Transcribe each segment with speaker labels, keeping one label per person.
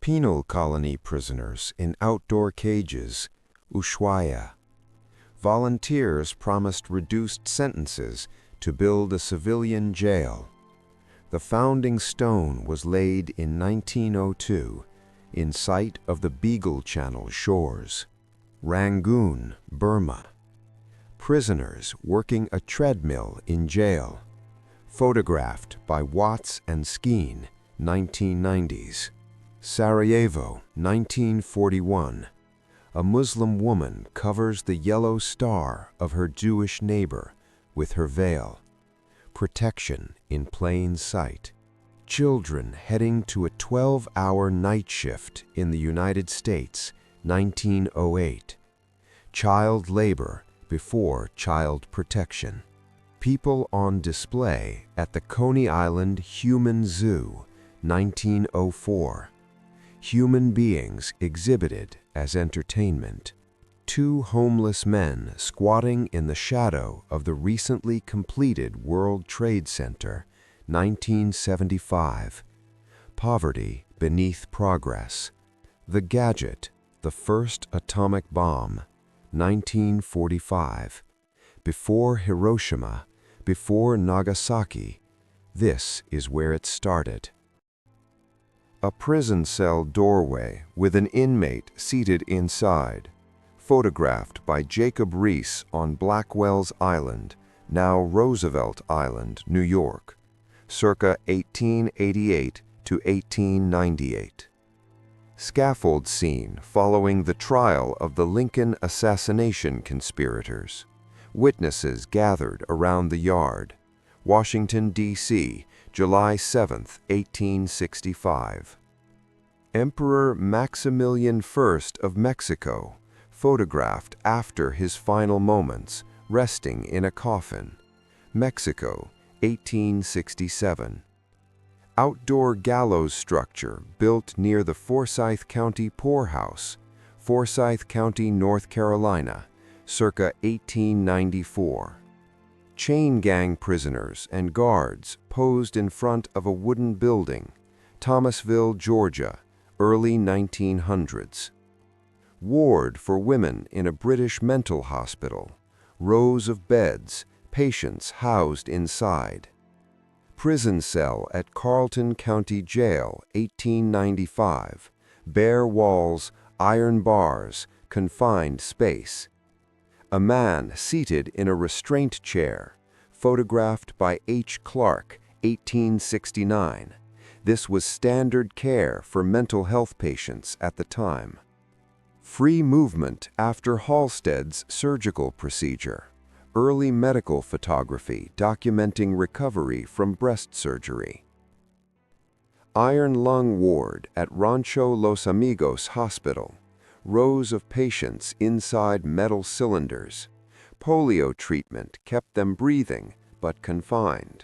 Speaker 1: Penal colony prisoners in outdoor cages, Ushuaia. Volunteers promised reduced sentences to build a civilian jail. The founding stone was laid in 1902 in sight of the Beagle Channel shores. Rangoon, Burma. Prisoners working a treadmill in jail. Photographed by Watts and Skeen, 1990s. Sarajevo, 1941. A Muslim woman covers the yellow star of her Jewish neighbor with her veil. Protection in plain sight. Children heading to a 12-hour night shift in the United States, 1908. Child labor before child protection. People on display at the Coney Island Human Zoo, 1904. Human beings exhibited as entertainment. Two homeless men squatting in the shadow of the recently completed World Trade Center, 1975. Poverty beneath progress. The Gadget, the first atomic bomb, 1945. Before Hiroshima, before Nagasaki, this is where it started. A prison cell doorway with an inmate seated inside. Photographed by Jacob Reese on Blackwell's Island, now Roosevelt Island, New York, circa 1888 to 1898. Scaffold scene following the trial of the Lincoln assassination conspirators. Witnesses gathered around the yard. Washington, D.C., July 7, 1865. Emperor Maximilian I of Mexico, photographed after his final moments, resting in a coffin. Mexico, 1867. Outdoor gallows structure built near the Forsyth County Poorhouse, Forsyth County, North Carolina, circa 1894. Chain gang prisoners and guards posed in front of a wooden building, Thomasville, Georgia, early 1900s. Ward for women in a British mental hospital, rows of beds, patients housed inside. Prison cell at Carleton County Jail, 1895, bare walls, iron bars, confined space. A man seated in a restraint chair, photographed by H. Clark, 1869. This was standard care for mental health patients at the time. Free movement after Halstead's surgical procedure. Early medical photography documenting recovery from breast surgery. Iron lung ward at Rancho Los Amigos Hospital. Rows of patients inside metal cylinders. Polio treatment kept them breathing but confined.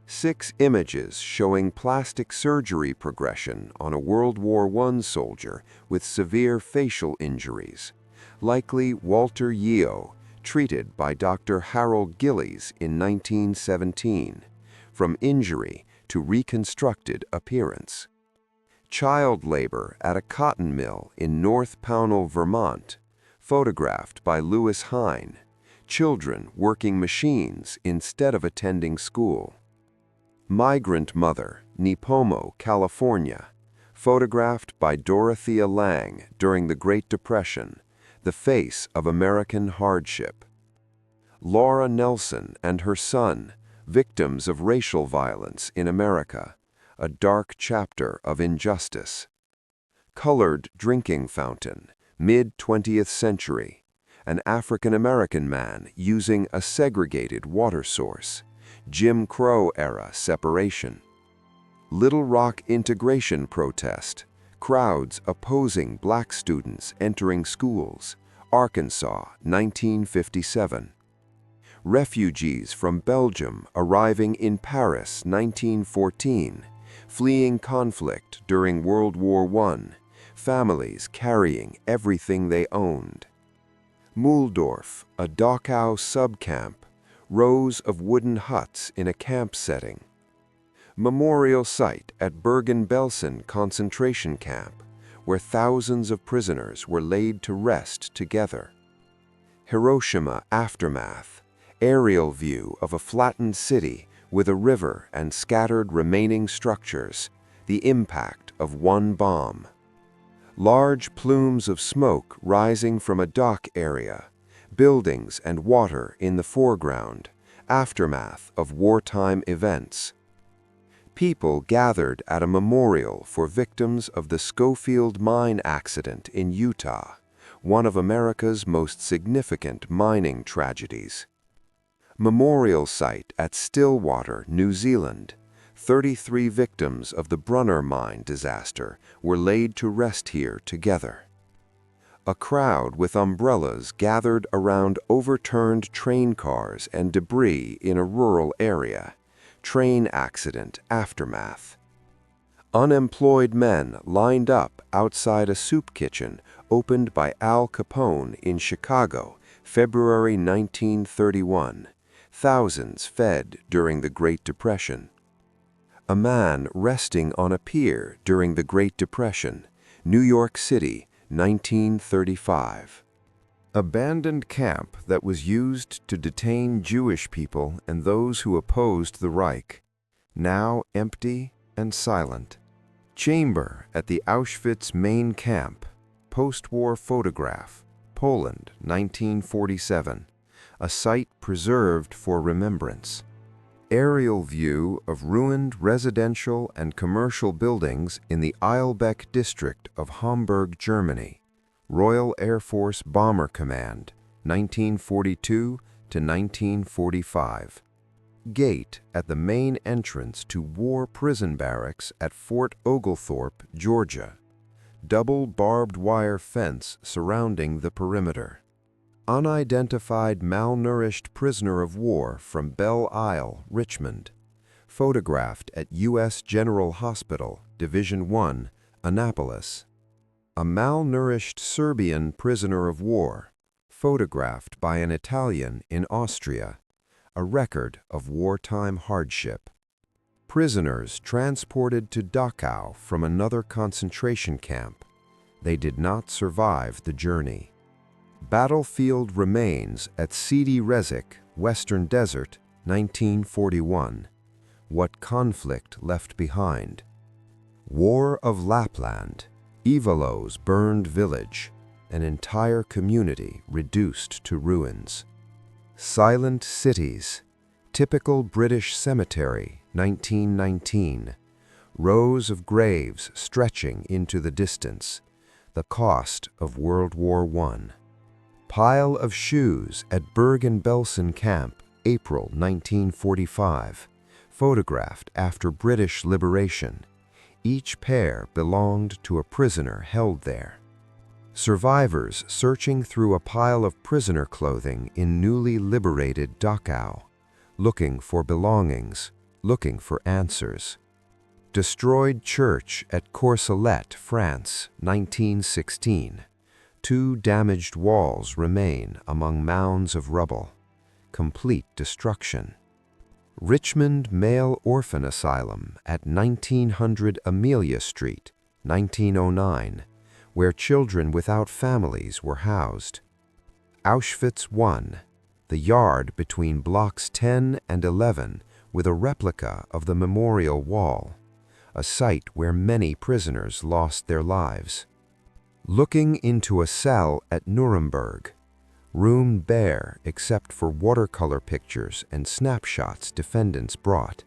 Speaker 1: 6 images showing plastic surgery progression on a World War I soldier with severe facial injuries, likely Walter Yeo, treated by Dr. Harold Gillies in 1917, from injury to reconstructed appearance. Child labor at a cotton mill in North Pownell, Vermont, photographed by Lewis Hine. Children working machines instead of attending school. Migrant mother, Nipomo, California, photographed by Dorothea Lange during the Great Depression, the face of American hardship. Laura Nelson and her son, victims of racial violence in America, a dark chapter of injustice. Colored drinking fountain, mid-20th century, an African-American man using a segregated water source, Jim Crow era separation. Little Rock integration protest, crowds opposing black students entering schools, Arkansas, 1957. Refugees from Belgium arriving in Paris, 1914, fleeing conflict during World War I, families carrying everything they owned. Muhldorf, a Dachau subcamp, rows of wooden huts in a camp setting. Memorial site at Bergen-Belsen concentration camp, where thousands of prisoners were laid to rest together. Hiroshima aftermath, aerial view of a flattened city with a river and scattered remaining structures, the impact of one bomb. Large plumes of smoke rising from a dock area, buildings and water in the foreground, aftermath of wartime events. People gathered at a memorial for victims of the Schofield mine accident in Utah, one of America's most significant mining tragedies. Memorial site at Stillwater, New Zealand. 33 victims of the Brunner mine disaster were laid to rest here together. A crowd with umbrellas gathered around overturned train cars and debris in a rural area. Train accident aftermath. Unemployed men lined up outside a soup kitchen opened by Al Capone in Chicago, February 1931. Thousands fed during the Great Depression. A man resting on a pier during the Great Depression, New York City, 1935. Abandoned camp that was used to detain Jewish people and those who opposed the Reich, now empty and silent. Chamber at the Auschwitz main camp, post-war photograph, Poland, 1947, a site preserved for remembrance. Aerial view of ruined residential and commercial buildings in the Eilbeck district of Hamburg, Germany. Royal Air Force Bomber Command, 1942 to 1945. Gate at the main entrance to war prison barracks at Fort Oglethorpe, Georgia. Double barbed wire fence surrounding the perimeter. Unidentified malnourished prisoner of war from Belle Isle, Richmond. Photographed at U.S. General Hospital, Division 1, Annapolis. A malnourished Serbian prisoner of war, photographed by an Italian in Austria, a record of wartime hardship. Prisoners transported to Dachau from another concentration camp. They did not survive the journey. Battlefield remains at Sidi Rezek, Western Desert, 1941. What conflict left behind? War of Lapland. Ivalo's burned village, an entire community reduced to ruins. Silent cities, typical British cemetery, 1919. Rows of graves stretching into the distance, the cost of World War I. Pile of shoes at Bergen-Belsen camp, April 1945, photographed after British liberation. Each pair belonged to a prisoner held there. Survivors searching through a pile of prisoner clothing in newly liberated Dachau, looking for belongings, looking for answers. Destroyed church at Courcelette, France, 1916. 2 damaged walls remain among mounds of rubble. Complete destruction. Richmond Male Orphan Asylum at 1900 Amelia Street, 1909, where children without families were housed. Auschwitz I, the yard between blocks 10 and 11 with a replica of the memorial wall, a site where many prisoners lost their lives. Looking into a cell at Nuremberg, room bare except for watercolor pictures and snapshots defendants brought.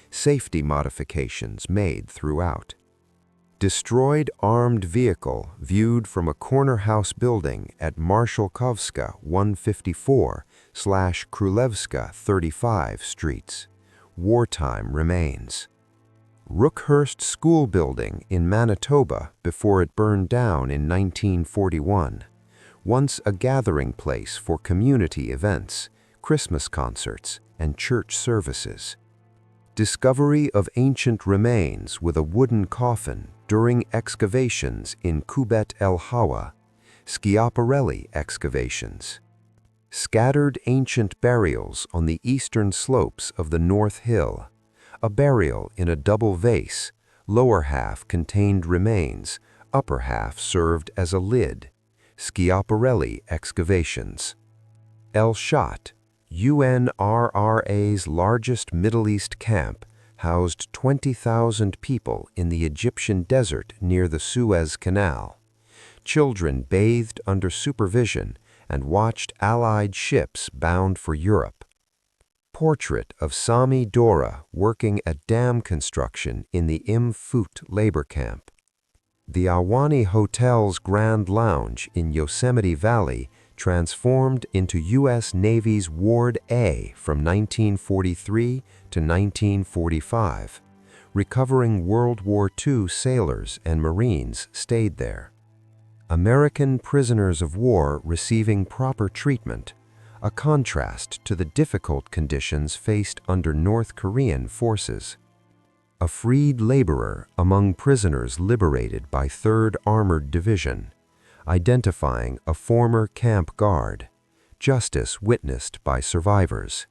Speaker 1: Safety modifications made throughout. Destroyed armed vehicle viewed from a corner house building at Marshalkovska 154/Krulevska 35 streets. Wartime remains. Rookhurst School building in Manitoba before it burned down in 1941. Once a gathering place for community events, Christmas concerts, and church services. Discovery of ancient remains with a wooden coffin during excavations in Kubet el Hawa, Schiaparelli excavations. Scattered ancient burials on the eastern slopes of the North Hill, A burial in a double vase, lower half contained remains, upper half served as a lid. Schiaparelli excavations. El Shat, UNRRA's largest Middle East camp, housed 20,000 people in the Egyptian desert near the Suez Canal. Children bathed under supervision and watched Allied ships bound for Europe. Portrait of Sami Dora working at dam construction in the Im Fut labor camp. The Awani Hotel's Grand Lounge in Yosemite Valley transformed into U.S. Navy's Ward A from 1943 to 1945. Recovering World War II sailors and Marines stayed there. American prisoners of war receiving proper treatment, a contrast to the difficult conditions faced under North Korean forces. A freed laborer among prisoners liberated by 3rd Armored Division, identifying a former camp guard, justice witnessed by survivors.